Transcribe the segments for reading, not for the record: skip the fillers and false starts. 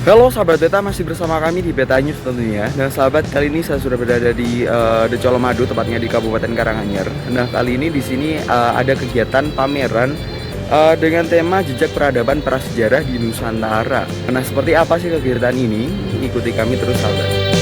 Halo sahabat Beta, masih bersama kami di Beta News tentunya. Nah sahabat, kali ini saya sudah berada di The Colomadu, tepatnya di Kabupaten Karanganyar. Nah kali ini di sini ada kegiatan pameran dengan tema jejak peradaban prasejarah di Nusantara. Nah seperti apa sih kegiatan ini? Ikuti kami terus sahabat.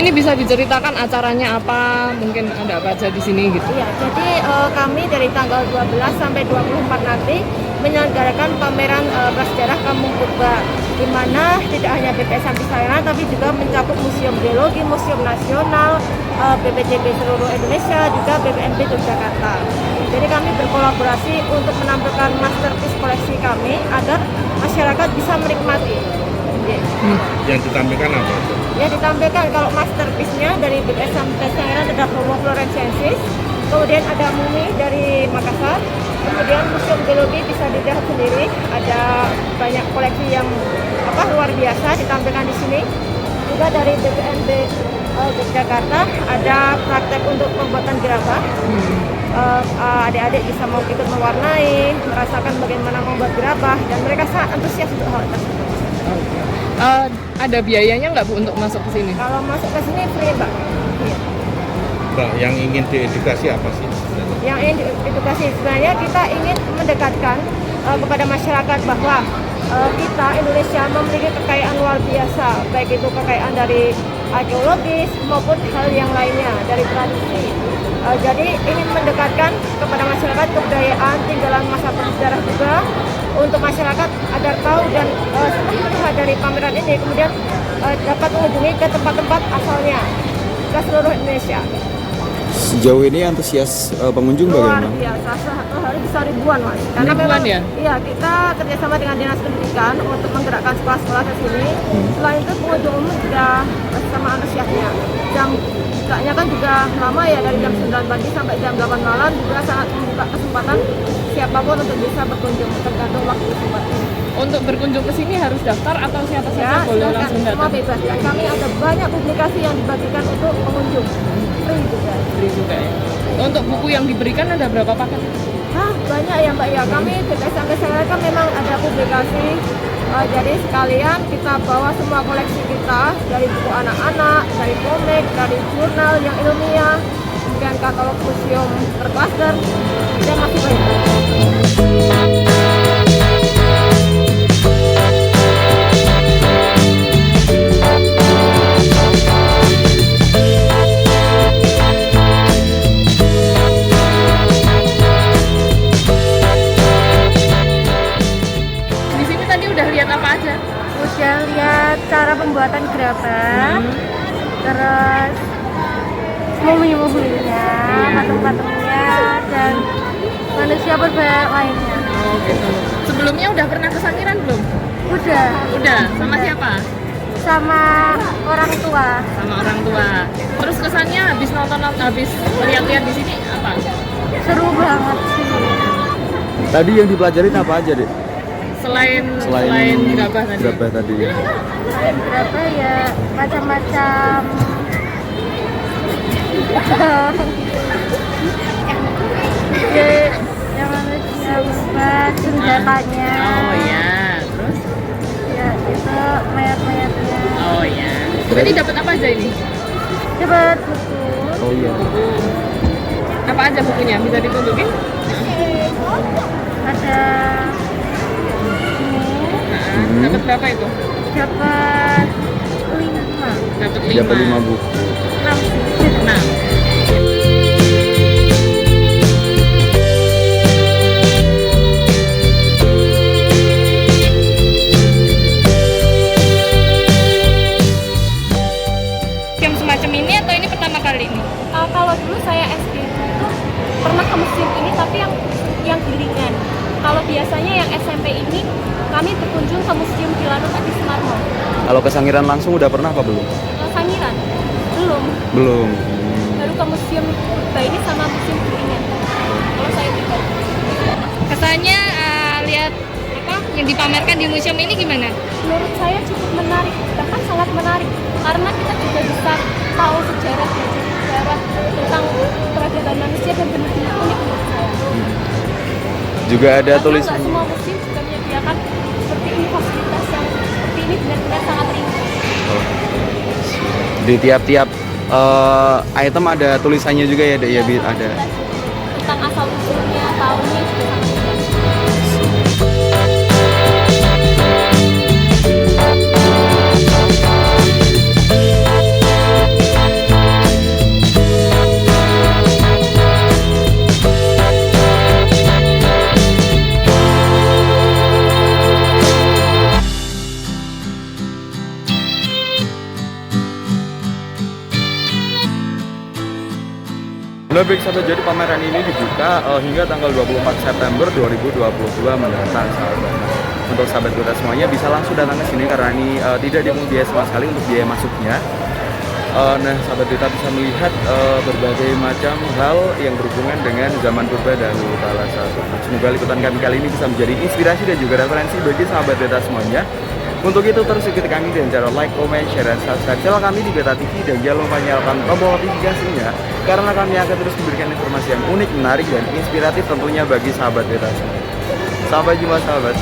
Ini bisa diceritakan acaranya apa? Mungkin ada apa aja di sini gitu. Iya, jadi kami dari tanggal 12 sampai 24 nanti menyelenggarakan pameran prasejarah Kampung Purba, di mana tidak hanya BPS Sampis Layanan tapi juga mencakup Museum Geologi, Museum Nasional, BPCB seluruh Indonesia, juga BPNB Yogyakarta. Jadi kami berkolaborasi untuk menampilkan masterpiece koleksi kami agar masyarakat bisa menikmati. Yang ditampilkan apa? Ya, ditampilkan kalau masterpiece-nya dari BPS Sampis Layanan ada Homo florensiensis, kemudian ada mumi dari Makassar, kemudian Museum Geologi bisa dilihat sendiri, ada banyak koleksi yang luar biasa ditampilkan di sini. Juga dari BPNB Yogyakarta ada praktek untuk pembuatan gerabah. Adik-adik bisa mau ikut mewarnai, merasakan bagaimana membuat gerabah, dan mereka sangat antusias untuk hal tersebut. Ada biayanya nggak Bu untuk masuk ke sini? Kalau masuk ke sini free, Mbak. Iya. Mbak, yang ingin diedukasi apa sih? Yang ingin diedukasi sebenarnya kita ingin mendekatkan kepada masyarakat bahwa kita Indonesia memiliki kekayaan luar biasa, baik itu kekayaan dari arkeologis maupun hal yang lainnya dari tradisi. Jadi ingin mendekatkan kepada masyarakat kebudayaan tinggalan masa prasejarah juga, untuk masyarakat agar tahu dan setelah melihat dari pameran ini kemudian dapat mengunjungi ke tempat-tempat asalnya ke seluruh Indonesia. Sejauh ini antusias pengunjung Luar bagaimana? biasa, satu hari bisa ribuan, Mas. Karena Ribuan memang ya? Iya, kita kerjasama dengan Dinas Pendidikan untuk menggerakkan sekolah-sekolah ke sini. Selain itu pengunjung umum juga sama antusiasnya. Jam bukanya kan juga lama ya, dari jam 9 pagi sampai jam 8 malam, juga sangat membuka kesempatan siapapun untuk bisa berkunjung, tergantung waktu tempatnya. Untuk berkunjung ke sini harus daftar atau siapa saja boleh silakan, langsung semua datang? bebas. Dan kami ada banyak publikasi yang dibagikan untuk pengunjung. Free juga. Free juga ya. Untuk buku yang diberikan ada berapa paket? Banyak ya Mbak ya. Kami BPS Sampis Layanan kan memang ada publikasi. Jadi sekalian kita bawa semua koleksi kita, dari buku anak-anak, dari komik, dari jurnal yang ilmiah, kemudian katalog museum berklaster, dan masih banyak. Di sini tadi udah lihat apa aja? Udah lihat cara pembuatan gerabah, terus mumi-muminya, patung-patungnya, dan manusia purba lainnya. Oh gitu. Sebelumnya udah pernah ke Sangiran belum? Udah. Udah. Sama siapa? Sama orang tua. Sama orang tua. Terus kesannya habis habis lihat-lihat di sini apa? Seru banget sih. Tadi yang dipelajarin apa aja, Dek? Selain gerabah tadi. Gerabah tadi ya. Selain gerabah ya macam-macam. Ya, yang manusia berubah senjatanya. Oh ya. mayat-mayatnya. Oh iya. Jadi dapat apa aja ini? Dapat buku. Oh iya. Apa aja bukunya? Bisa ditunjukin? Ada Hmm. Dapat berapa itu? dapat 5. Dapat Dapat 5 5. buku. 6 sih. Nah, jam semacam ini atau ini pertama kali ini? Kalau dulu saya SD itu pernah ke museum ini tapi yang gilingan. Kalau biasanya yang SMP ini kami berkunjung ke Museum Kilanut Adi Sumarmo. Kalau ke Sangiran langsung udah pernah apa belum? Sangiran belum. Belum. Baru ke Museum Purba ini sama Museum Gilingan. Kalau saya pribadi. Kesannya lihat apa yang dipamerkan di museum ini gimana? Menurut saya cukup menarik, bahkan sangat menarik karena kita juga bisa tahu sejarah tentang peradaban manusia dan benar-benar unik menurut saya. Juga ada Karena nggak tulisannya. semua museum juga menyediakan seperti ini fasilitas yang seperti ini benar-benar sangat ringkas. Di tiap-tiap item ada tulisannya juga ya, Dek? Ya, ada. Tentang asal usulnya, tahunnya juga sangat jelas. Nah, baik sahabat, jadi pameran ini dibuka hingga tanggal 24 September 2022 mendatang, sahabat. Nah, untuk sahabat kita semuanya bisa langsung datang ke sini karena ini tidak dipungut biaya sama sekali untuk biaya masuknya. Nah, sahabat kita bisa melihat berbagai macam hal yang berhubungan dengan zaman purba dahulu kala, sahabat. Nah, semoga liputan kami kali ini bisa menjadi inspirasi dan juga referensi bagi sahabat kita semuanya. Untuk itu terus ikuti kami dengan cara like, comment, share, dan subscribe channel kami di Beta TV dan jangan lupa nyalakan tombol notifikasinya karena kami akan terus memberikan informasi yang unik, menarik, dan inspiratif tentunya bagi sahabat Beta semua. Sampai jumpa sahabat.